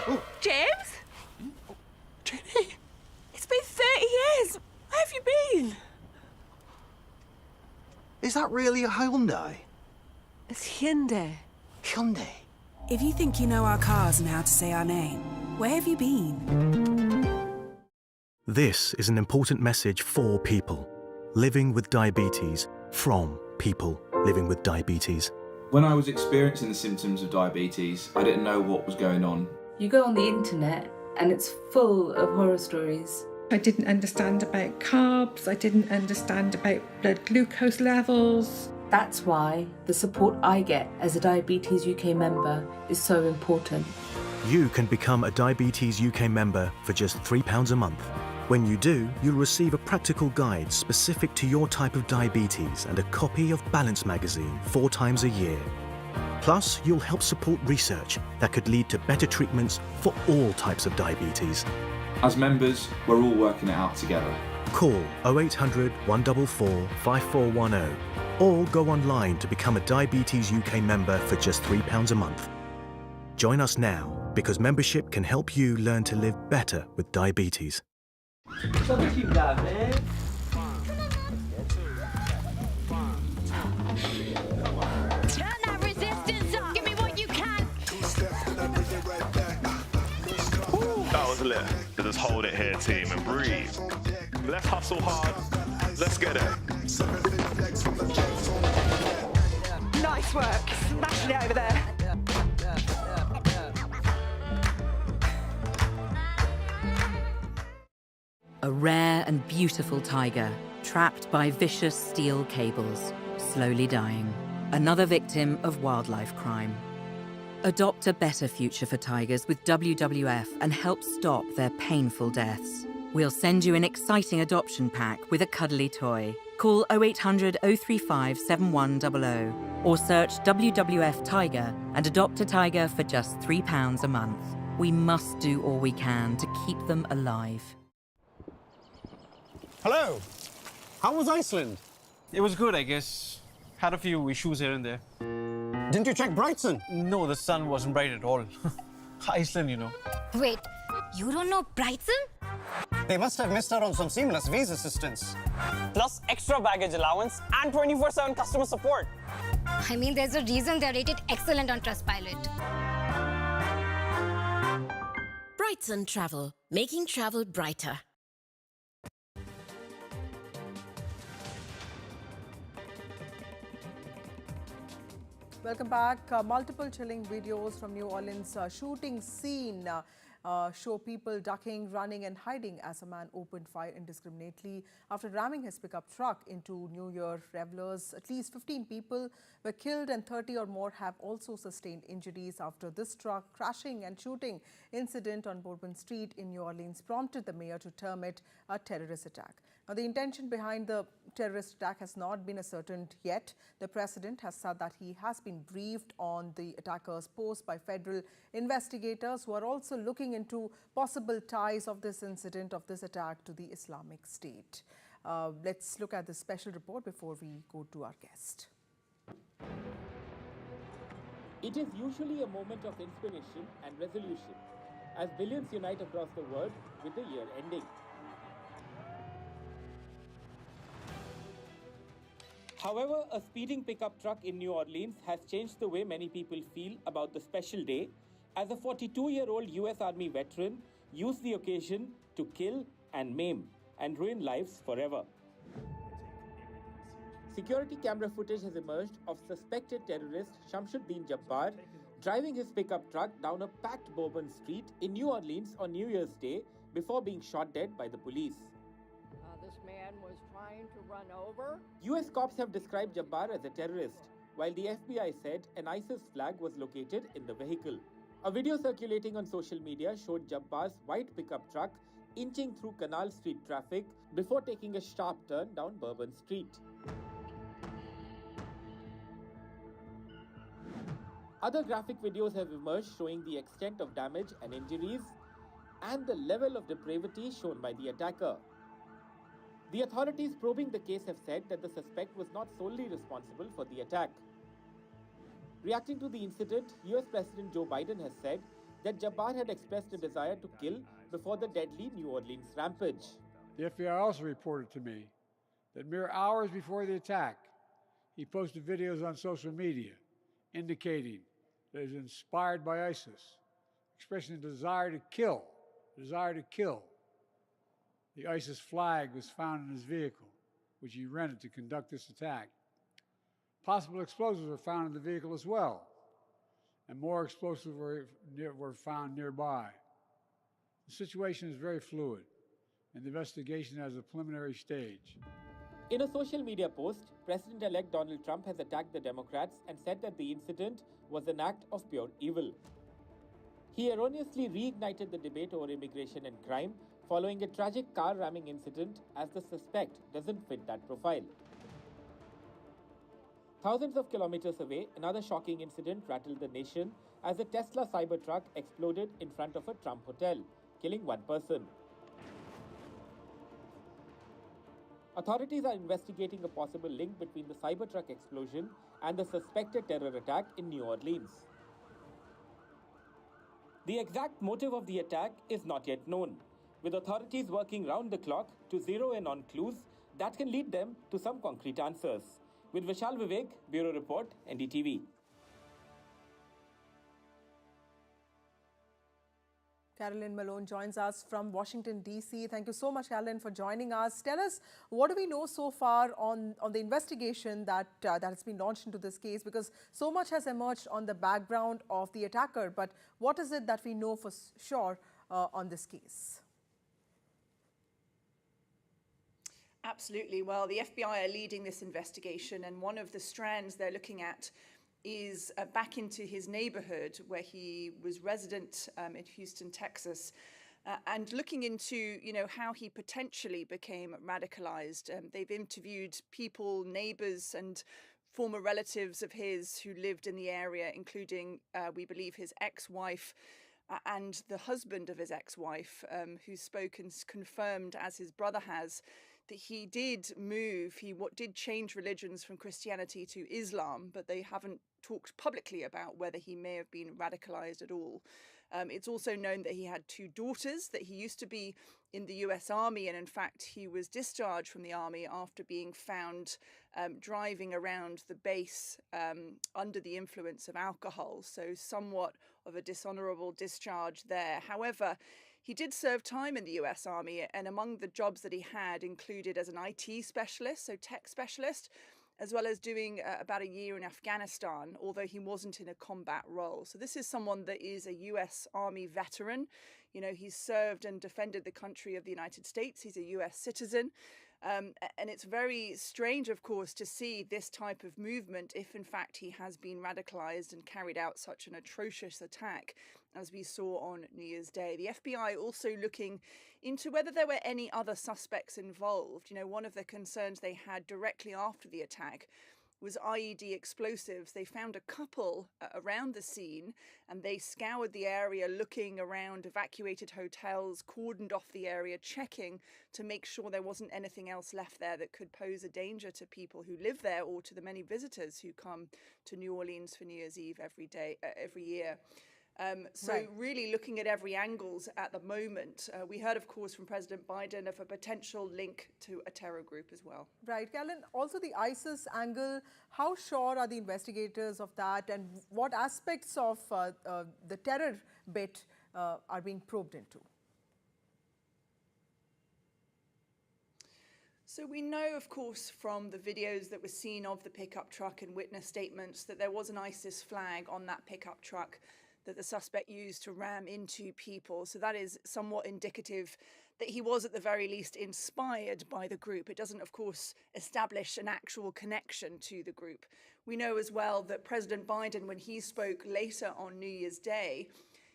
Oh. James? Oh, Jenny? It's been 30 years. Where have you been? Is that really a Hyundai? It's Hyundai. Hyundai? If you think you know our cars and how to say our name, where have you been? This is an important message for people living with diabetes from people living with diabetes. When I was experiencing the symptoms of diabetes, I didn't know what was going on. You go on the internet and it's full of horror stories. I didn't understand about carbs, I didn't understand about blood glucose levels. That's why the support I get as a Diabetes UK member is so important. You can become a Diabetes UK member for just £3 a month. When you do, you'll receive a practical guide specific to your type of diabetes and a copy of Balance magazine 4 times a year. Plus, you'll help support research that could lead to better treatments for all types of diabetes. As members, we're all working it out together. Call 0800 144 5410 or go online to become a Diabetes UK member for just £3 a month. Join us now because membership can help you learn to live better with diabetes. Turn that resistance up, give me what you can. That was lit. So just hold it here, team, and breathe. Let's hustle hard. Let's get it. Nice work. Smashing it over there. A rare and beautiful tiger, trapped by vicious steel cables, slowly dying. Another victim of wildlife crime. Adopt a better future for tigers with WWF and help stop their painful deaths. We'll send you an exciting adoption pack with a cuddly toy. Call 0800 035 7100 or search WWF Tiger and adopt a tiger for just £3 a month. We must do all we can to keep them alive. Hello. How was Iceland? It was good, I guess. Had a few issues here and there. Didn't you check Brighton? No, the sun wasn't bright at all. Iceland, you know. Wait, you don't know Brighton? They must have missed out on some seamless visa assistance. Plus extra baggage allowance and 24/7 customer support. I mean, there's a reason they're rated excellent on Trustpilot. Brighton Travel, making travel brighter. Welcome back. Multiple chilling videos from New Orleans shooting scene show people ducking, running and hiding as a man opened fire indiscriminately after ramming his pickup truck into New Year revelers. At least 15 people were killed and 30 or more have also sustained injuries after this truck crashing and shooting incident on Bourbon Street in New Orleans prompted the mayor to term it a terrorist attack. Now, the intention behind the terrorist attack has not been ascertained yet. The president has said that he has been briefed on the attacker's post by federal investigators who are also looking into possible ties of this incident, of this attack to the Islamic State. Let's look at this special report before we go to our guest. It is usually a moment of inspiration and resolution as billions unite across the world with the year ending. However, a speeding pickup truck in New Orleans has changed the way many people feel about the special day, as a 42-year-old US Army veteran used the occasion to kill and maim and ruin lives forever. Security camera footage has emerged of suspected terrorist Shamsuddin Jabbar driving his pickup truck down a packed Bourbon Street in New Orleans on New Year's Day before being shot dead by the police. This man was trying to run over. US cops have described Jabbar as a terrorist, while the FBI said an ISIS flag was located in the vehicle. A video circulating on social media showed Jabbar's white pickup truck inching through Canal Street traffic before taking a sharp turn down Bourbon Street. Other graphic videos have emerged showing the extent of damage and injuries and the level of depravity shown by the attacker. The authorities probing the case have said that the suspect was not solely responsible for the attack. Reacting to the incident, US President Joe Biden has said that Jabbar had expressed a desire to kill before the deadly New Orleans rampage. The FBI also reported to me that mere hours before the attack, he posted videos on social media indicating that he was inspired by ISIS, expressing a desire to kill. The ISIS flag was found in his vehicle, which he rented to conduct this attack. Possible explosives were found in the vehicle as well, and more explosives were found nearby. The situation is very fluid, and the investigation has a preliminary stage. In a social media post, President-elect Donald Trump has attacked the Democrats and said that the incident was an act of pure evil. He erroneously reignited the debate over immigration and crime following a tragic car ramming incident, as the suspect doesn't fit that profile. Thousands of kilometers away, another shocking incident rattled the nation as a Tesla Cybertruck exploded in front of a Trump hotel, killing one person. Authorities are investigating a possible link between the Cybertruck explosion and the suspected terror attack in New Orleans. The exact motive of the attack is not yet known, with authorities working round the clock to zero in on clues that can lead them to some concrete answers. With Vishal Vivek, Bureau Report, Ndtv. Carolyn Malone joins us from Washington, D.C. Thank you so much, Carolyn, for joining us. Tell us, what do we know so far on the investigation that has been launched into this case? Because so much has emerged on the background of the attacker, but what is it that we know for sure on this case? Absolutely. Well, the FBI are leading this investigation, and one of the strands they're looking at is back into his neighborhood where he was resident in Houston, Texas, and looking into, how he potentially became radicalized. They've interviewed people, neighbors, and former relatives of his who lived in the area, including, we believe, his ex-wife and the husband of his ex-wife, who's spoken, confirmed, as his brother has, that he did move, he did change religions from Christianity to Islam, but they haven't talked publicly about whether he may have been radicalized at all. It's also known that he had two daughters, that he used to be in the US Army, and in fact he was discharged from the Army after being found driving around the base under the influence of alcohol, so somewhat of a dishonorable discharge there. However, he did serve time in the US Army, and among the jobs that he had included as an IT specialist, so tech specialist, as well as doing about a year in Afghanistan, although he wasn't in a combat role. So this is someone that is a US Army veteran. He's served and defended the country of the United States. He's a US citizen. And it's very strange, of course, to see this type of movement if, in fact, he has been radicalized and carried out such an atrocious attack as we saw on New Year's Day. The FBI also looking into whether there were any other suspects involved. One of the concerns they had directly after the attack was IED explosives. They found a couple around the scene, and they scoured the area looking around evacuated hotels, cordoned off the area, checking to make sure there wasn't anything else left there that could pose a danger to people who live there or to the many visitors who come to New Orleans for New Year's Eve every year. So really looking at every angles at the moment. We heard, of course, from President Biden of a potential link to a terror group as well. Right. Carolyn, also the ISIS angle, how sure are the investigators of that, and what aspects of the terror bit are being probed into? So we know, of course, from the videos that were seen of the pickup truck and witness statements that there was an ISIS flag on that pickup truck that the suspect used to ram into people. So that is somewhat indicative that he was at the very least inspired by the group. It doesn't, of course, establish an actual connection to the group. We know as well that President Biden, when he spoke later on New Year's Day,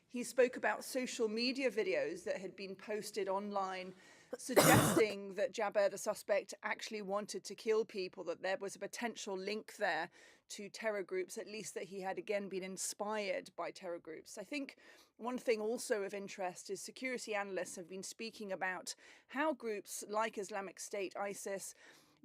he spoke about social media videos that had been posted online suggesting that Jabbar, the suspect, actually wanted to kill people, that there was a potential link there to terror groups, at least that he had again been inspired by terror groups. I think one thing also of interest is security analysts have been speaking about how groups like Islamic State, ISIS,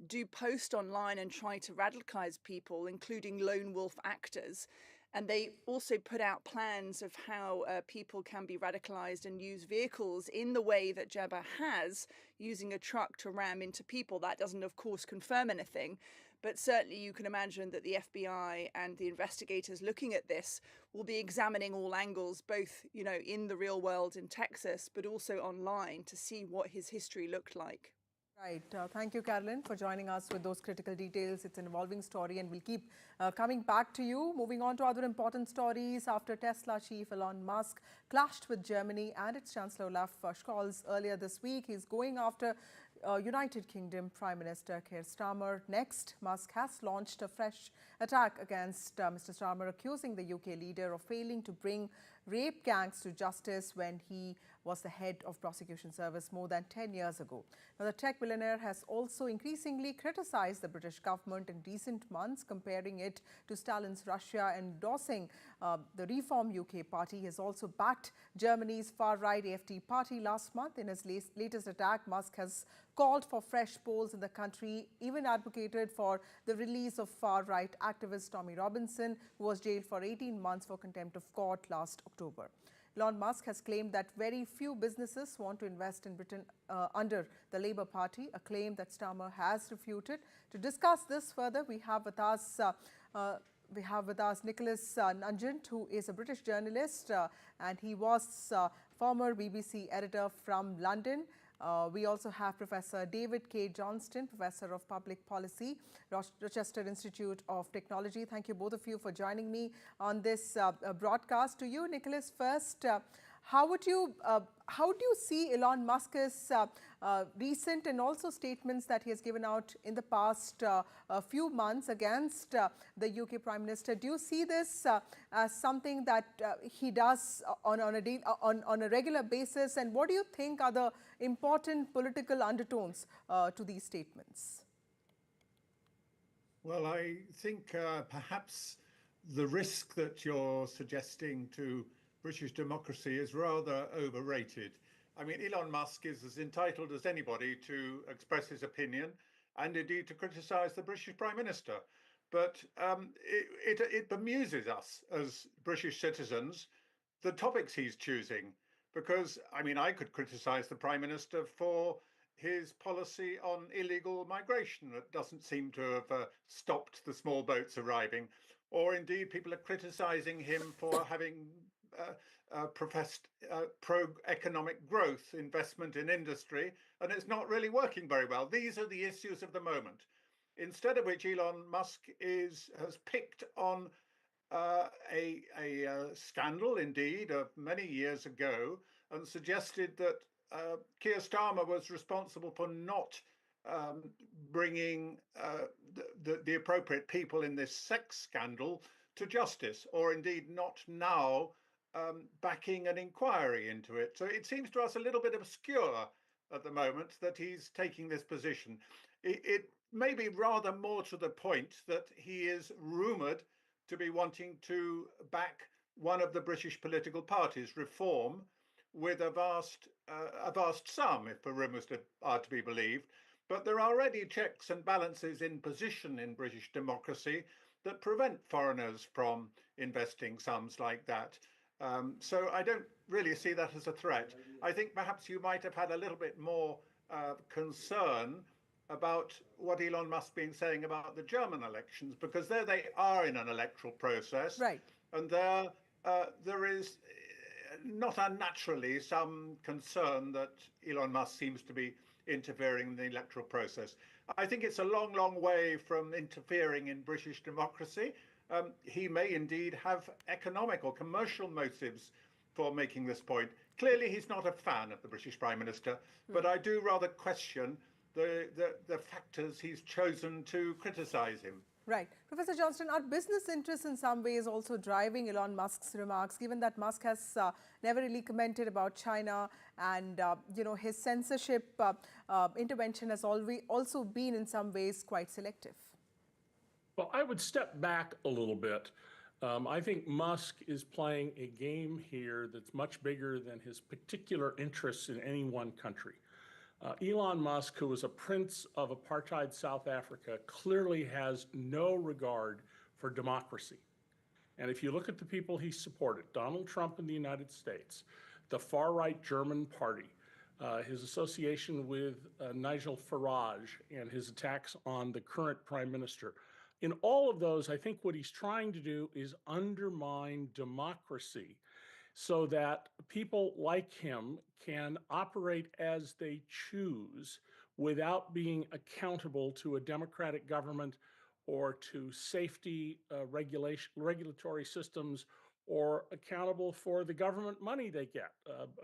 do post online and try to radicalize people, including lone wolf actors. And they also put out plans of how people can be radicalized and use vehicles in the way that Jabba has, using a truck to ram into people. That doesn't, of course, confirm anything. But certainly you can imagine that the FBI and the investigators looking at this will be examining all angles, both, you know, in the real world in Texas, but also online to see what his history looked like. Right. Thank you, Carolyn, for joining us with those critical details. It's an evolving story and we'll keep coming back to you. Moving on to other important stories. After Tesla chief Elon Musk clashed with Germany and its Chancellor Olaf Scholz earlier this week, he's going after United Kingdom Prime Minister Keir Starmer. Next, Musk has launched a fresh attack against Mr. Starmer, accusing the UK leader of failing to bring rape gangs to justice when he was the head of prosecution service more than 10 years ago. Now, the tech billionaire has also increasingly criticized the British government in recent months, comparing it to Stalin's Russia, endorsing the Reform UK party. He has also backed Germany's far-right AfD party last month. In his latest attack, Musk has called for fresh polls in the country, even advocated for the release of far-right activist Tommy Robinson, who was jailed for 18 months for contempt of court last October. Elon Musk has claimed that very few businesses want to invest in Britain under the Labour Party, a claim that Starmer has refuted. To discuss this further, we have with us Nicholas Nugent, who is a British journalist, and he was former BBC editor from London. We also have Professor David K. Johnston, Professor of Public Policy, Rochester Institute of Technology. Thank you, both of you, for joining me on this broadcast. To you, Nicholas, first, how do you see Elon Musk's recent and also statements that he has given out in the past few months against the UK Prime Minister? Do you see this as something that he does on a regular basis? And what do you think are the important political undertones to these statements? Well, I think perhaps the risk that you're suggesting to British democracy is rather overrated. I mean, Elon Musk is as entitled as anybody to express his opinion and indeed to criticise the British Prime Minister. But it bemuses us as British citizens, the topics he's choosing, because, I mean, I could criticise the Prime Minister for his policy on illegal migration that doesn't seem to have stopped the small boats arriving, or indeed people are criticising him for having professed pro-economic growth, investment in industry, and it's not really working very well. These are the issues of the moment. Instead of which, Elon Musk has picked on a scandal, indeed, of many years ago, and suggested that Keir Starmer was responsible for not bringing the appropriate people in this sex scandal to justice, or indeed not now backing an inquiry into it. So it seems to us a little bit obscure at the moment that he's taking this position. It may be rather more to the point that he is rumoured to be wanting to back one of the British political parties, Reform, with a vast sum, if the rumours are to be believed. But there are already checks and balances in position in British democracy that prevent foreigners from investing sums like that. So I don't really see that as a threat. I think perhaps you might have had a little bit more concern about what Elon Musk been saying about the German elections, because there they are in an electoral process, right? And there is not unnaturally some concern that Elon Musk seems to be interfering in the electoral process. I think it's a long, long way from interfering in British democracy. He may indeed have economic or commercial motives for making this point. Clearly, he's not a fan of the British Prime Minister, but I do rather question the factors he's chosen to criticise him. Right. Professor Johnston, are business interests in some ways also driving Elon Musk's remarks, given that Musk has never really commented about China, and his censorship intervention has also been in some ways quite selective? Well, I would step back a little bit. I think Musk is playing a game here that's much bigger than his particular interests in any one country. Elon Musk, who was a prince of apartheid South Africa, clearly has no regard for democracy. And if you look at the people he supported, Donald Trump in the United States, the far-right German party, his association with Nigel Farage and his attacks on the current prime minister, in all of those, I think what he's trying to do is undermine democracy so that people like him can operate as they choose without being accountable to a democratic government or to safety regulatory systems or accountable for the government money they get.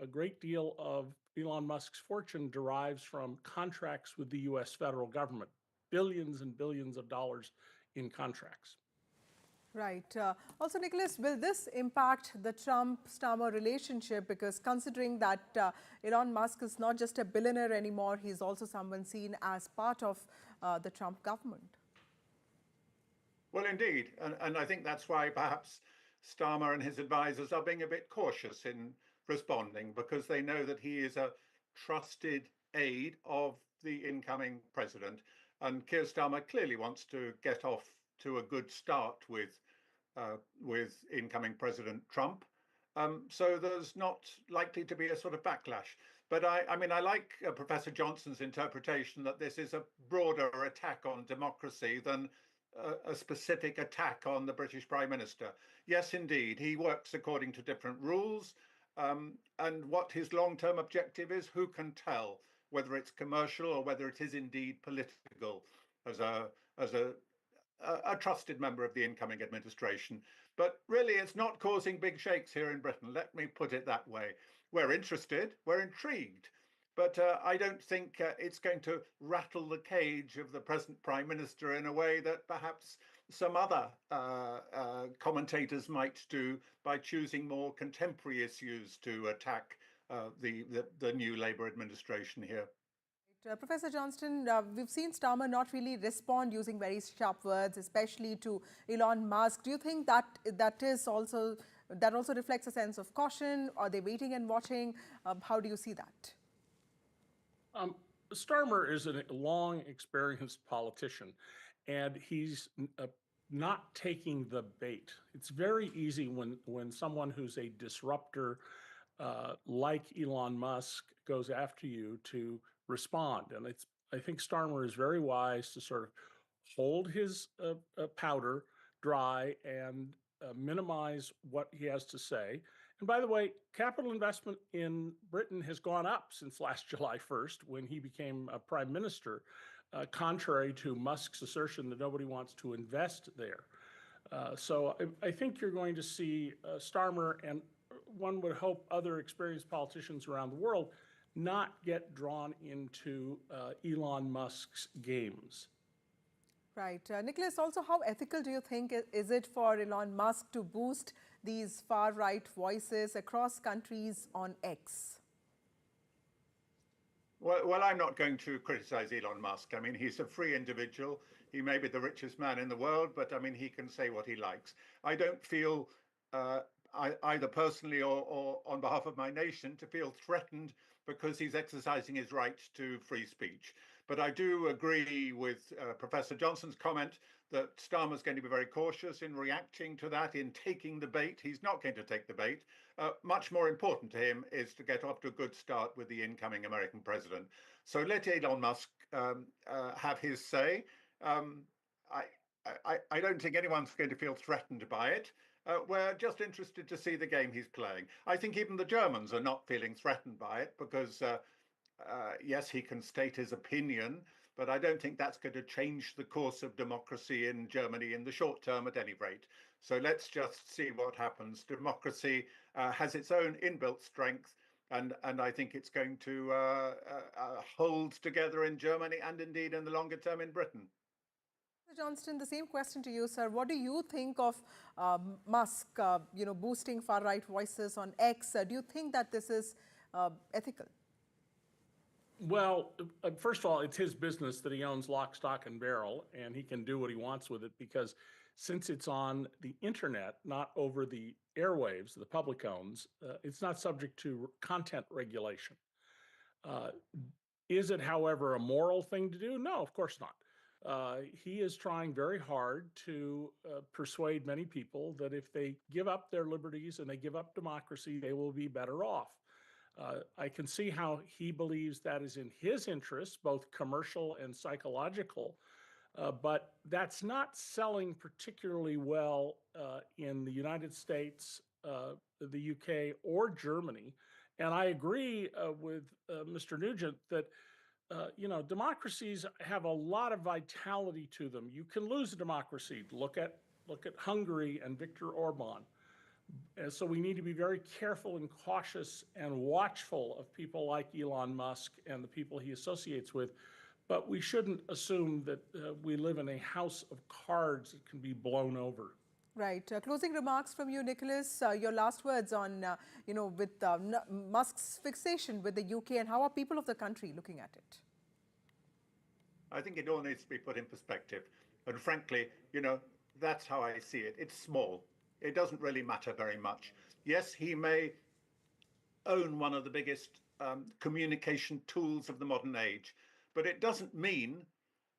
A great deal of Elon Musk's fortune derives from contracts with the US federal government, billions and billions of dollars in contracts. Right. Also, Nicholas, will this impact the Trump-Starmer relationship? Because considering that Elon Musk is not just a billionaire anymore, he's also someone seen as part of the Trump government. Well, indeed. And I think that's why perhaps Starmer and his advisors are being a bit cautious in responding, because they know that he is a trusted aide of the incoming president. And Keir Starmer clearly wants to get off to a good start with incoming President Trump. So there's not likely to be a sort of backlash. But I mean, I like Professor Johnston's interpretation that this is a broader attack on democracy than a specific attack on the British Prime Minister. Yes, indeed, he works according to different rules. And what his long-term objective is, who can tell, whether it's commercial or whether it is indeed political, as a trusted member of the incoming administration. But really, it's not causing big shakes here in Britain. Let me put it that way. We're interested, we're intrigued, but I don't think it's going to rattle the cage of the present Prime Minister in a way that perhaps some other commentators might do by choosing more contemporary issues to attack the new Labour administration here. Professor Johnston, we've seen Starmer not really respond using very sharp words, especially to Elon Musk. Do you think that also reflects a sense of caution? Are they waiting and watching? How do you see that? Starmer is a long experienced politician, and he's not taking the bait. It's very easy when someone who's a disruptor like Elon Musk goes after you to respond. And I think Starmer is very wise to sort of hold his powder dry and minimize what he has to say. And by the way, capital investment in Britain has gone up since last July 1st when he became a prime minister, contrary to Musk's assertion that nobody wants to invest there. So I think you're going to see Starmer, and one would hope other experienced politicians around the world, not get drawn into Elon Musk's games. Right. Nicholas, also, how ethical do you think is it for Elon Musk to boost these far-right voices across countries on X? Well, I'm not going to criticize Elon Musk. I mean, he's a free individual. He may be the richest man in the world, but I mean, he can say what he likes. I don't feel either personally or on behalf of my nation to feel threatened because he's exercising his right to free speech. But I do agree with Professor Johnston's comment that Starmer's going to be very cautious in reacting to that, in taking the bait. He's not going to take the bait. Much more important to him is to get off to a good start with the incoming American president. So let Elon Musk have his say. I don't think anyone's going to feel threatened by it. We're just interested to see the game he's playing. I think even the Germans are not feeling threatened by it because, yes, he can state his opinion, but I don't think that's going to change the course of democracy in Germany in the short term at any rate. So let's just see what happens. Democracy has its own inbuilt strength, and I think it's going to hold together in Germany and indeed in the longer term in Britain. Johnston, the same question to you, sir. What do you think of Musk, boosting far-right voices on X? Do you think that this is ethical? Well, first of all, it's his business that he owns lock, stock, and barrel, and he can do what he wants with it because since it's on the internet, not over the airwaves the public owns, it's not subject to content regulation. Is it, however, a moral thing to do? No, of course not. he is trying very hard to persuade many people that if they give up their liberties and they give up democracy, they will be better off. I can see how he believes that is in his interests, both commercial and psychological, but that's not selling particularly well in the United States, the UK, or Germany. And I agree with Mr. Nugent that democracies have a lot of vitality to them. You can lose a democracy. Look at Hungary and Viktor Orban. And so we need to be very careful and cautious and watchful of people like Elon Musk and the people he associates with. But we shouldn't assume that we live in a house of cards that can be blown over. Right. Closing remarks from you, Nicholas. Your last words on, with Musk's fixation with the UK, and how are people of the country looking at it? I think it all needs to be put in perspective. And frankly, that's how I see it. It's small. It doesn't really matter very much. Yes, he may own one of the biggest communication tools of the modern age, but it doesn't mean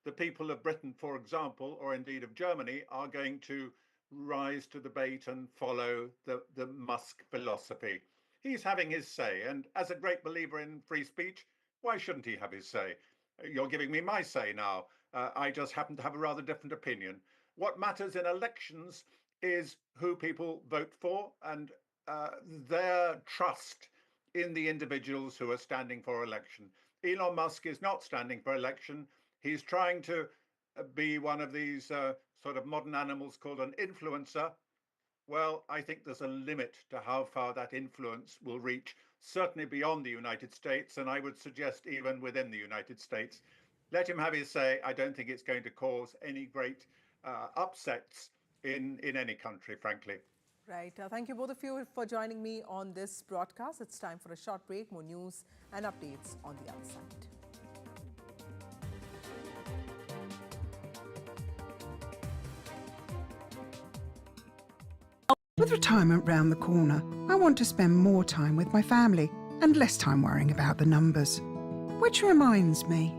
the people of Britain, for example, or indeed of Germany, are going to rise to the bait and follow the Musk philosophy. He's having his say, and as a great believer in free speech, why shouldn't he have his say? You're giving me my say now. I just happen to have a rather different opinion. What matters in elections is who people vote for and their trust in the individuals who are standing for election. Elon Musk is not standing for election. He's trying to be one of these sort of modern animals called an influencer. Well, I think there's a limit to how far that influence will reach, certainly beyond the United States, and I would suggest even within the United States. Let him have his say. I don't think it's going to cause any great upsets in any country, frankly. Right. Thank you both of you for joining me on this broadcast. It's time for a short break. More news and updates on the other side. With retirement round the corner, I want to spend more time with my family and less time worrying about the numbers. Which reminds me.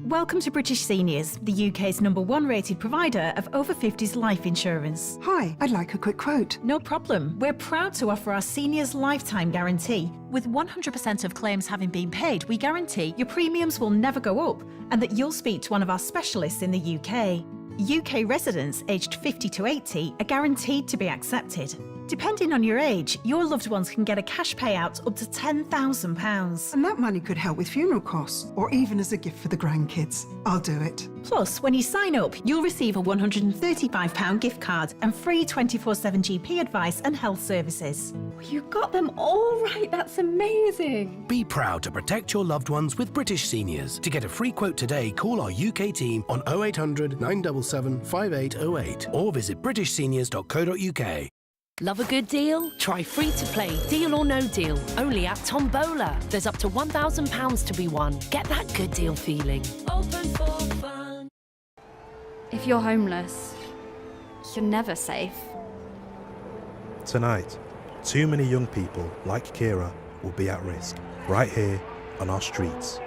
Welcome to British Seniors, the UK's #1 rated provider of over 50s life insurance. Hi, I'd like a quick quote. No problem. We're proud to offer our seniors lifetime guarantee. With 100% of claims having been paid, we guarantee your premiums will never go up and that you'll speak to one of our specialists in the UK. UK residents aged 50 to 80 are guaranteed to be accepted. Depending on your age, your loved ones can get a cash payout up to £10,000. And that money could help with funeral costs or even as a gift for the grandkids. I'll do it. Plus, when you sign up, you'll receive a £135 gift card and free 24/7 GP advice and health services. You got them all right. That's amazing. Be proud to protect your loved ones with British Seniors. To get a free quote today, call our UK team on 0800 977 5808 or visit britishseniors.co.uk. Love a good deal? Try free to play Deal or No Deal, only at Tombola. There's up to £1,000 to be won. Get that good deal feeling. Open for fun. If you're homeless, you're never safe. Tonight, too many young people like Kira will be at risk, right here on our streets.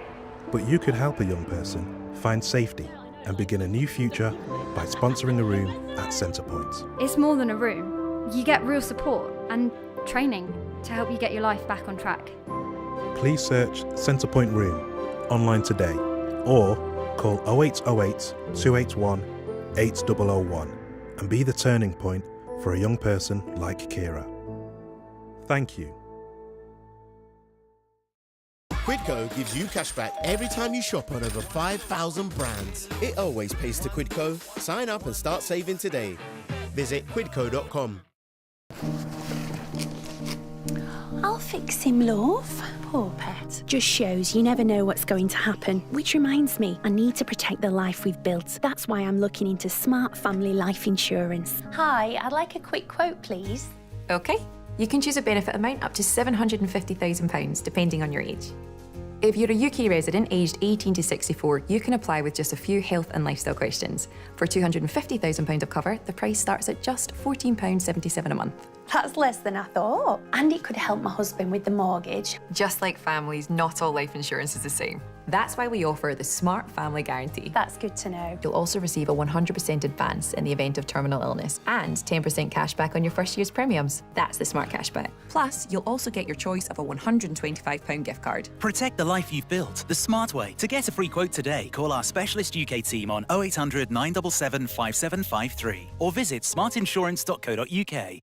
But you could help a young person find safety and begin a new future by sponsoring a room at Centrepoint. It's more than a room. You get real support and training to help you get your life back on track. Please search Centrepoint Room online today or call 0808 281 8001 and be the turning point for a young person like Kira. Thank you. Quidco gives you cash back every time you shop on over 5,000 brands. It always pays to Quidco. Sign up and start saving today. Visit quidco.com. I'll fix him, love. Poor pet. Just shows you never know what's going to happen. Which reminds me, I need to protect the life we've built. That's why I'm looking into smart family life insurance. Hi, I'd like a quick quote, please. OK. You can choose a benefit amount up to £750,000, depending on your age. If you're a UK resident aged 18 to 64, you can apply with just a few health and lifestyle questions. For £250,000 of cover, the price starts at just £14.77 a month. That's less than I thought. And it could help my husband with the mortgage. Just like families, not all life insurance is the same. That's why we offer the Smart Family Guarantee. That's good to know. You'll also receive a 100% advance in the event of terminal illness and 10% cash back on your first year's premiums. That's the Smart Cashback. Plus, you'll also get your choice of a £125 gift card. Protect the life you've built the smart way. To get a free quote today, call our specialist UK team on 0800 977 5753 or visit smartinsurance.co.uk.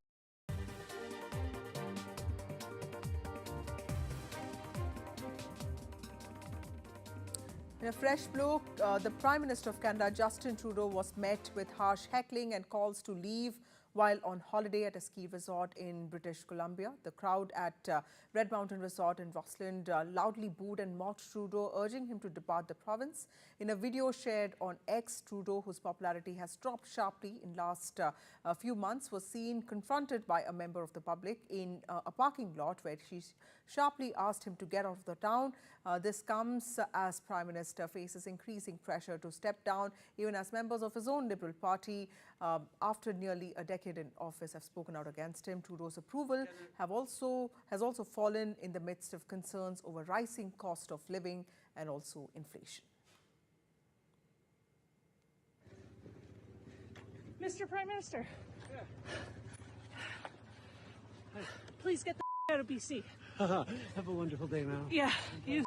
In a fresh blow, the Prime Minister of Canada, Justin Trudeau, was met with harsh heckling and calls to leave while on holiday at a ski resort in British Columbia. The crowd at Red Mountain Resort in Rossland loudly booed and mocked Trudeau, urging him to depart the province. In a video shared on X, Trudeau, whose popularity has dropped sharply in last few months, was seen confronted by a member of the public in a parking lot where she sharply asked him to get out of the town. This comes as Prime Minister faces increasing pressure to step down, even as members of his own Liberal Party, after nearly a decade in office, have spoken out against him. Trudeau's approval has also fallen in the midst of concerns over rising cost of living and also inflation. Mr. Prime Minister, please get the out of BC. Have a wonderful day, man. Yeah, you.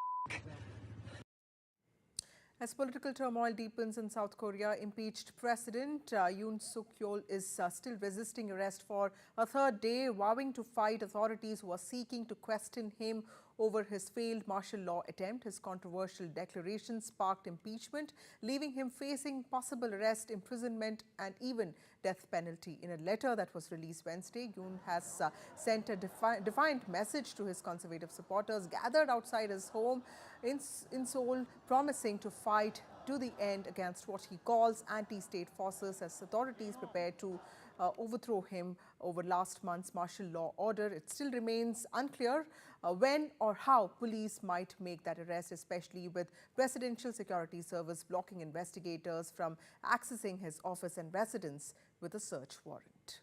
As political turmoil deepens in South Korea, impeached President Yoon Suk-yeol is still resisting arrest for a third day, vowing to fight authorities who are seeking to question him over his failed martial law attempt. His controversial declaration sparked impeachment, leaving him facing possible arrest, imprisonment and even death penalty. In a letter that was released Wednesday, Yoon has sent a defiant message to his conservative supporters gathered outside his home in Seoul, promising to fight to the end against what he calls anti-state forces as authorities prepare to overthrow him over last month's martial law order. It still remains unclear when or how police might make that arrest, especially with Presidential Security Service blocking investigators from accessing his office and residence with a search warrant.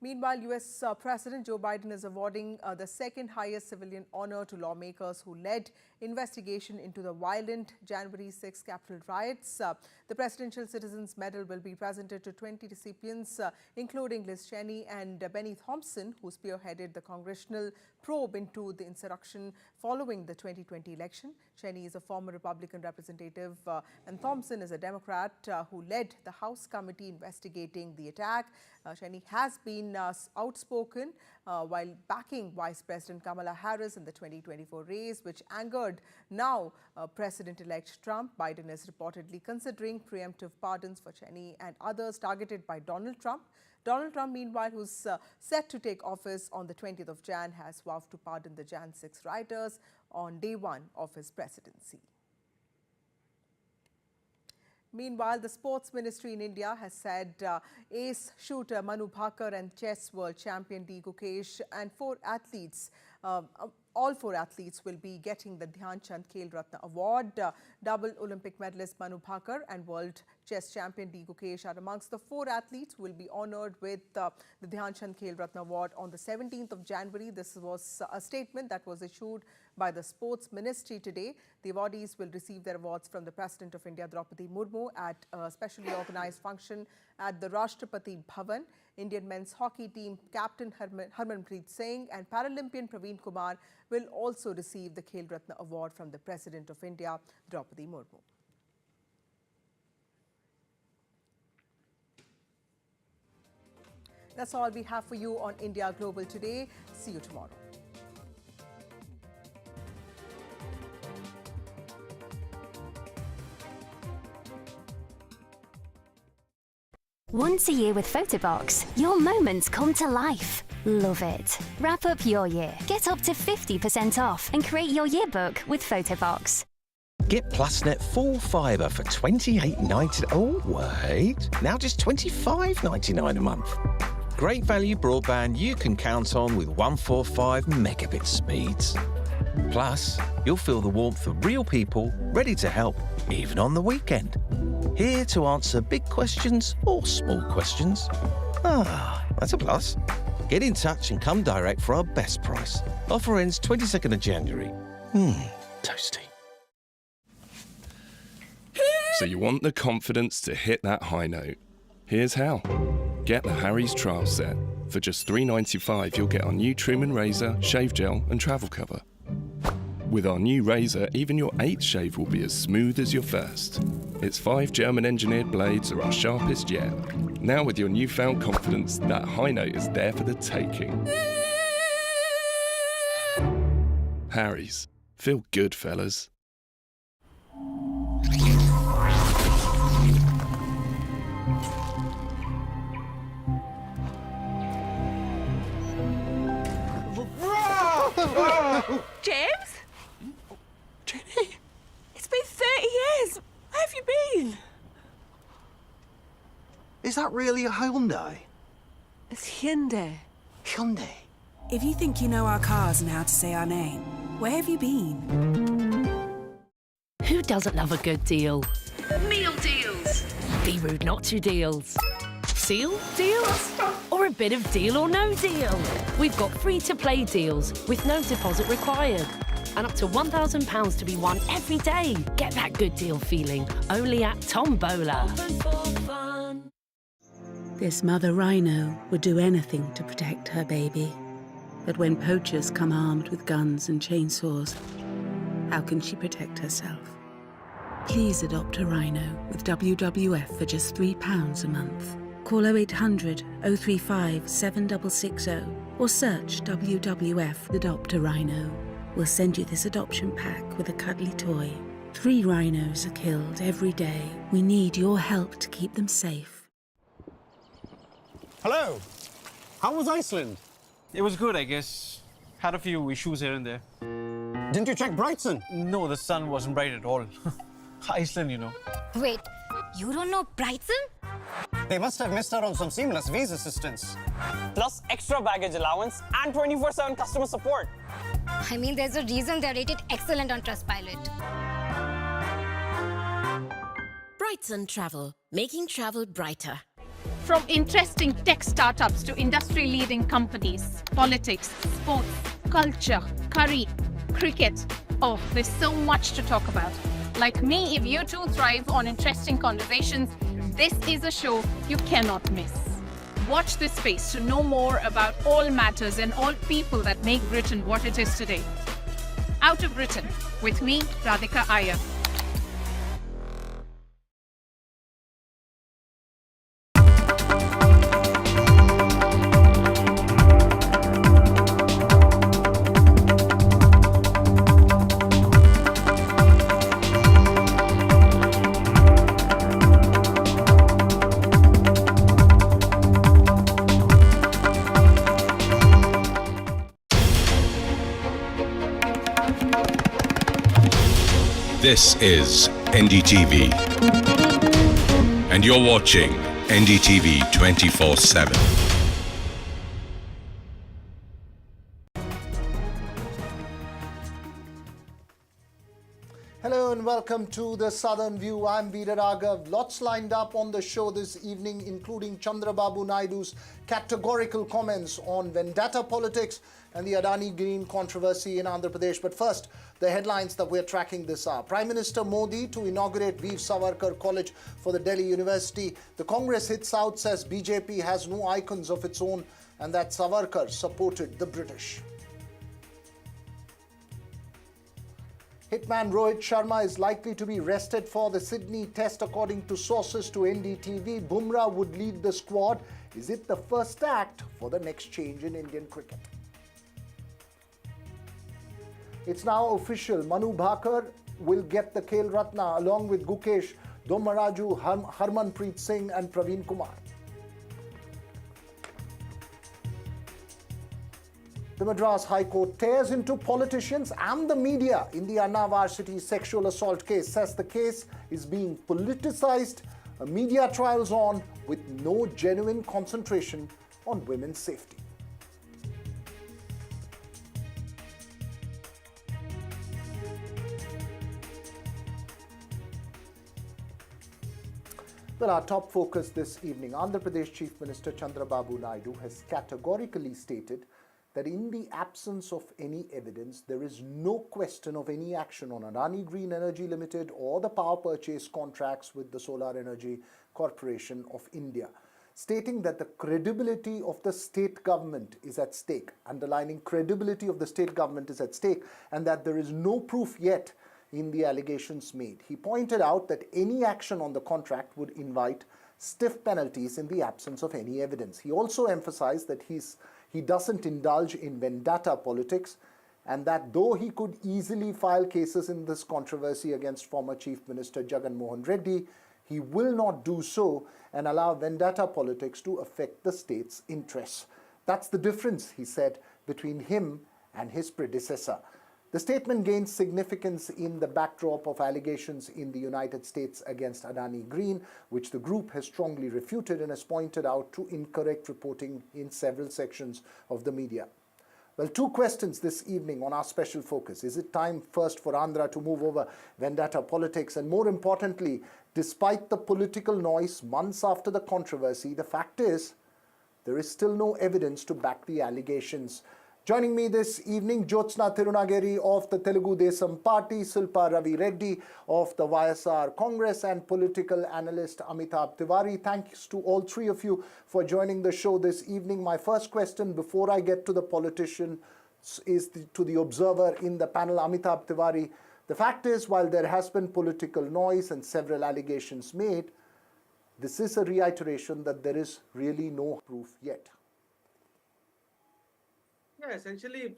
Meanwhile, US President Joe Biden is awarding the second highest civilian honor to lawmakers who led investigation into the violent January 6 Capitol riots. The Presidential Citizens Medal will be presented to 20 recipients, including Liz Cheney and Benny Thompson, who spearheaded the congressional probe into the insurrection following the 2020 election. Cheney is a former Republican representative and Thompson is a Democrat who led the House committee investigating the attack. Cheney has been outspoken while backing Vice President Kamala Harris in the 2024 race, which angered now President-elect Trump. Biden is reportedly considering preemptive pardons for Cheney and others targeted by Donald Trump. Donald Trump, meanwhile, who's set to take office on the 20th of Jan, has vowed to pardon the Jan 6 rioters on day one of his presidency. Meanwhile, the Sports Ministry in India has said ace shooter Manu Bhaker and chess world champion D. Gukesh and all four athletes will be getting the Dhyan Chand Khel Ratna Award. Double Olympic medalist Manu Bhaker and world chess champion D. Gukesh are amongst the four athletes who will be honoured with the Dhyan Chand Khel Ratna Award on the 17th of January. This was a statement that was issued by the Sports Ministry today. The awardees will receive their awards from the President of India, Draupadi Murmu, at a specially organised function at the Rashtrapati Bhavan. Indian men's hockey team captain Harmanpreet Singh and Paralympian Praveen Kumar will also receive the Khel Ratna Award from the President of India, Draupadi Murmu. That's all we have for you on India Global today. See you tomorrow. Once a year with Photobox, your moments come to life. Love it. Wrap up your year. Get up to 50% off and create your yearbook with Photobox. Get PlusNet full fibre for $28.99. Oh, wait. Now just $25.99 a month. Great value broadband you can count on with 145 megabit speeds. Plus, you'll feel the warmth of real people ready to help, even on the weekend. Here to answer big questions or small questions. Ah, that's a plus. Get in touch and come direct for our best price. Offer ends 22nd of January. Toasty. So you want the confidence to hit that high note. Here's how. Get the Harry's trial set. For just $3.95, you'll get our new trim and razor, shave gel and travel cover. With our new razor, even your 8th shave will be as smooth as your first. Its 5 German-engineered blades are our sharpest yet. Now with your newfound confidence, that high note is there for the taking. Harry's. Feel good, fellas. James? Jenny? It's been 30 years. Where have you been? Is that really a Hyundai? It's Hyundai. Hyundai? If you think you know our cars and how to say our name, where have you been? Who doesn't love a good deal? Meal deals. Be rude not to deals. Seal deals? Or a bit of deal or no deal? We've got free-to-play deals with no deposit required. And up to £1,000 to be won every day. Get that good deal feeling only at Tombola. This mother rhino would do anything to protect her baby. But when poachers come armed with guns and chainsaws, how can she protect herself? Please adopt a rhino with WWF for just £3 a month. Call 0800 035 7660 or search WWF Adopt a Rhino. We'll send you this adoption pack with a cuddly toy. 3 rhinos are killed every day. We need your help to keep them safe. Hello. How was Iceland? It was good, I guess. Had a few issues here and there. Didn't you check Brighton? No, the sun wasn't bright at all. Iceland, you know. Wait, you don't know Brighton? They must have missed out on some seamless visa assistance. Plus extra baggage allowance and 24/7 customer support. I mean, there's a reason they're rated excellent on Trustpilot. Brighton Travel, making travel brighter. From interesting tech startups to industry-leading companies, politics, sports, culture, curry, cricket. Oh, there's so much to talk about. Like me, if you too thrive on interesting conversations, this is a show you cannot miss. Watch this space to know more about all matters and all people that make Britain what it is today. Out of Britain, with me, Radhika Iyer. This is Ndtv, and you're watching Ndtv 24/7. Hello and welcome to the Southern View. I'm Veera Raghav. Lots lined up on the show this evening, including Chandrababu Naidu's categorical comments on vendetta politics and the Adani Green controversy in Andhra Pradesh. But first, the headlines that we're tracking this hour. Prime Minister Modi to inaugurate Veer Savarkar College for the Delhi University. The Congress hits out, says BJP has no icons of its own and that Savarkar supported the British. Hitman Rohit Sharma is likely to be rested for the Sydney test according to sources to NDTV. Bumrah would lead the squad. Is it the first act for the next change in Indian cricket? It's now official. Manu Bhaker will get the Khel Ratna along with Gukesh, Domaraju, Harmanpreet Singh and Praveen Kumar. The Madras High Court tears into politicians and the media in the Anna Varsity sexual assault case, says the case is being politicized, a media trials on with no genuine concentration on women's safety. Well, our top focus this evening, Andhra Pradesh Chief Minister Chandrababu Naidu has categorically stated that in the absence of any evidence, there is no question of any action on Adani Green Energy Limited or the power purchase contracts with the Solar Energy Corporation of India, stating that the credibility of the state government is at stake, underlining credibility of the state government is at stake, and that there is no proof yet in the allegations made. He pointed out that any action on the contract would invite stiff penalties in the absence of any evidence. He also emphasized that he doesn't indulge in vendetta politics, and that though he could easily file cases in this controversy against former Chief Minister Jagan Mohan Reddy, he will not do so and allow vendetta politics to affect the state's interests. That's the difference, he said, between him and his predecessor. The statement gains significance in the backdrop of allegations in the United States against Adani Green, which the group has strongly refuted and has pointed out to incorrect reporting in several sections of the media. Well, two questions this evening on our special focus. Is it time first for Andhra to move over vendetta politics? And more importantly, despite the political noise months after the controversy, the fact is there is still no evidence to back the allegations. Joining me this evening, Jyotsna Tirunagari of the Telugu Desam Party, Silpa Ravi Reddy of the YSR Congress, and political analyst Amitabh Tiwari. Thanks to all three of you for joining the show this evening. My first question before I get to the politician is to the observer in the panel, Amitabh Tiwari. The fact is, while there has been political noise and several allegations made, this is a reiteration that there is really no proof yet. Yeah, essentially,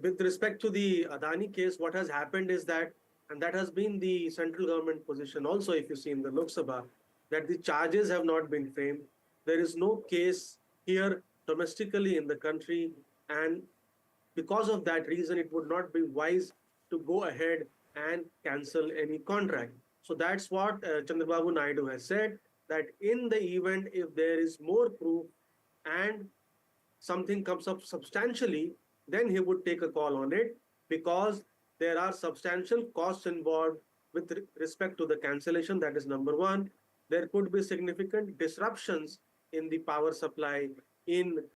with respect to the Adani case, what has happened is that, and that has been the central government position also, if you see in the Lok Sabha, that the charges have not been framed. There is no case here domestically in the country, and because of that reason, it would not be wise to go ahead and cancel any contract. So that's what Chandrababu Naidu has said, that in the event, if there is more proof and something comes up substantially, then he would take a call on it, because there are substantial costs involved with respect to the cancellation. That is number one. There could be significant disruptions in the power supply in